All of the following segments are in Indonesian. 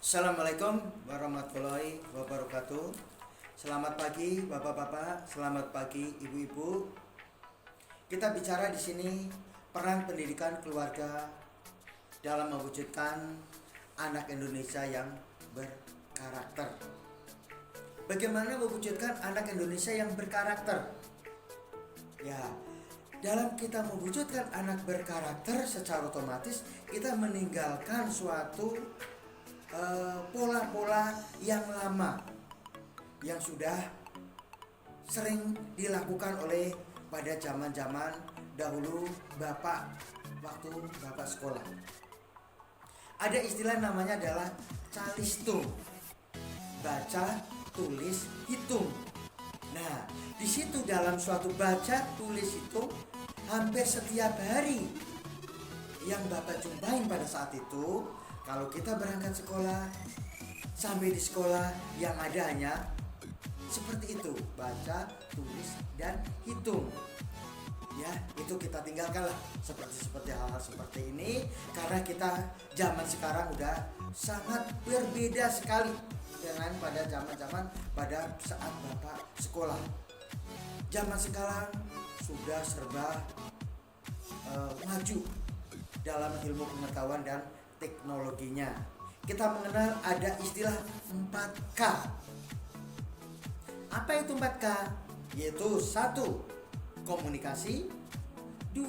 Assalamualaikum warahmatullahi wabarakatuh. Selamat pagi bapak-bapak, selamat pagi ibu-ibu. Kita bicara di sini peran pendidikan keluarga dalam mewujudkan anak Indonesia yang berkarakter. Bagaimana mewujudkan anak Indonesia yang berkarakter? Ya, dalam kita mewujudkan anak berkarakter, secara otomatis kita meninggalkan suatu pola-pola yang lama yang sudah sering dilakukan oleh pada zaman-zaman dahulu waktu bapak sekolah. Ada istilah namanya adalah calistung, baca, tulis, hitung. Nah, di situ dalam suatu baca, tulis, hitung hampir setiap hari yang bapak jumpain pada saat itu. Kalau kita berangkat sekolah, sampai di sekolah yang ada hanya seperti itu, baca, tulis, dan hitung. Ya, itu kita tinggalkanlah seperti hal-hal seperti ini, karena kita zaman sekarang udah sangat berbeda sekali dengan pada zaman-zaman pada saat bapak sekolah. Zaman sekarang sudah serba maju dalam ilmu pengetahuan dan teknologinya. Kita mengenal ada istilah 4K. Apa itu 4K? Yaitu 1. Komunikasi, 2.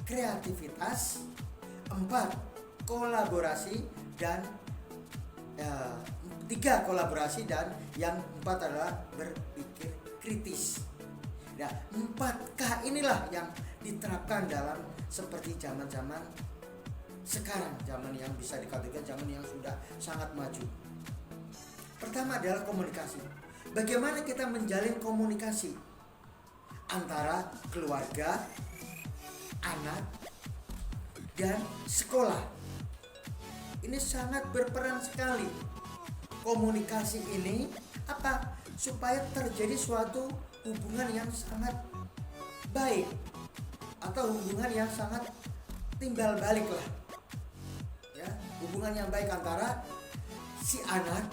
Kreativitas, 4. Kolaborasi, dan 3. Kolaborasi, dan yang 4 adalah berpikir kritis. Nah, 4K inilah yang diterapkan dalam seperti zaman-zaman sekarang, zaman yang bisa dikatakan zaman yang sudah sangat maju. Pertama adalah komunikasi. Bagaimana kita menjalin komunikasi antara keluarga, anak, dan sekolah. Ini sangat berperan sekali. Komunikasi ini apa? Supaya terjadi suatu hubungan yang sangat baik atau hubungan yang sangat timbal balik lah. Hubungan yang baik antara si anak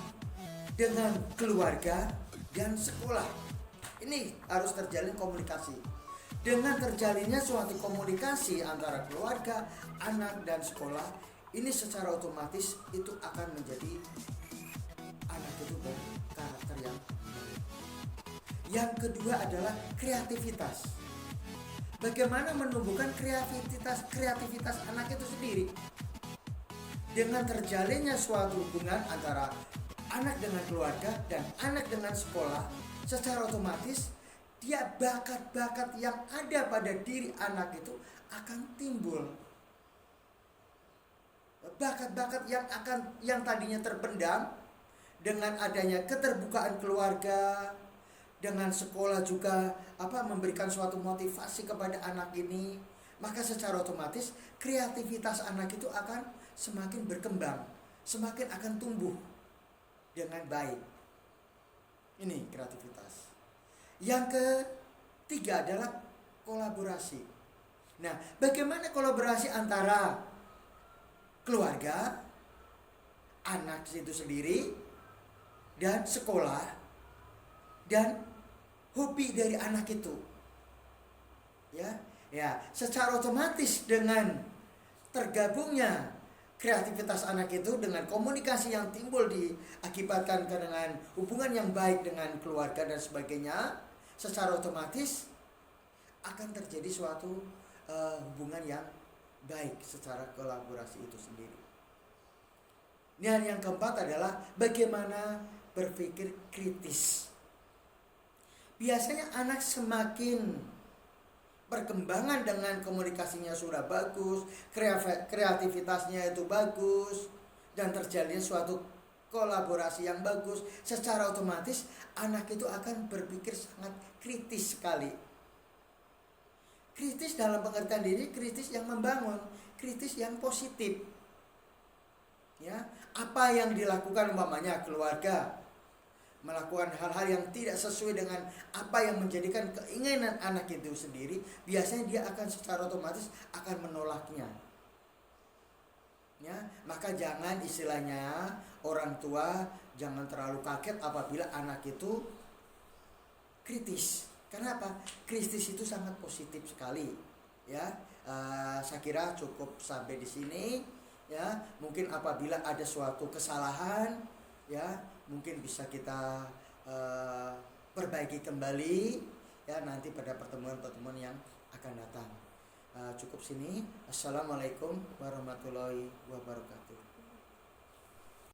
dengan keluarga dan sekolah. Ini harus terjalin komunikasi. Dengan terjalinnya suatu komunikasi antara keluarga, anak, dan sekolah, ini secara otomatis itu akan menjadi anak itu berkarakter yang baik. Yang kedua adalah kreativitas. Bagaimana menumbuhkan kreativitas anak itu sendiri? Dengan terjalinnya suatu hubungan antara anak dengan keluarga dan anak dengan sekolah, secara otomatis dia bakat-bakat yang ada pada diri anak itu akan timbul. Bakat-bakat yang tadinya terpendam, dengan adanya keterbukaan keluarga, dengan sekolah juga memberikan suatu motivasi kepada anak ini, maka secara otomatis kreativitas anak itu akan semakin berkembang, semakin akan tumbuh dengan baik. Ini kreativitas. Yang ketiga adalah kolaborasi. Nah, bagaimana kolaborasi antara keluarga, anak itu sendiri, dan sekolah, dan hobi dari anak itu? Ya, secara otomatis dengan tergabungnya kreativitas anak itu dengan komunikasi yang timbul diakibatkan dengan hubungan yang baik dengan keluarga dan sebagainya, secara otomatis akan terjadi suatu hubungan yang baik secara kolaborasi itu sendiri. Dan yang keempat adalah bagaimana berpikir kritis. Biasanya anak semakin perkembangan dengan komunikasinya sudah bagus, kreativitasnya itu bagus, dan terjalin suatu kolaborasi yang bagus, secara otomatis anak itu akan berpikir sangat kritis sekali. Kritis dalam pengertian diri, kritis yang membangun, kritis yang positif. Ya, apa yang dilakukan umpamanya keluarga melakukan hal-hal yang tidak sesuai dengan apa yang menjadikan keinginan anak itu sendiri, biasanya dia akan secara otomatis akan menolaknya. ya. Maka jangan istilahnya orang tua jangan terlalu kaget apabila anak itu kritis. Kenapa? Kritis itu sangat positif sekali, ya. Saya kira cukup sampai di sini, ya. Mungkin apabila ada suatu kesalahan, ya, mungkin bisa kita perbaiki kembali, ya, nanti pada pertemuan-pertemuan yang akan datang. Cukup sini. Assalamualaikum warahmatullahi wabarakatuh.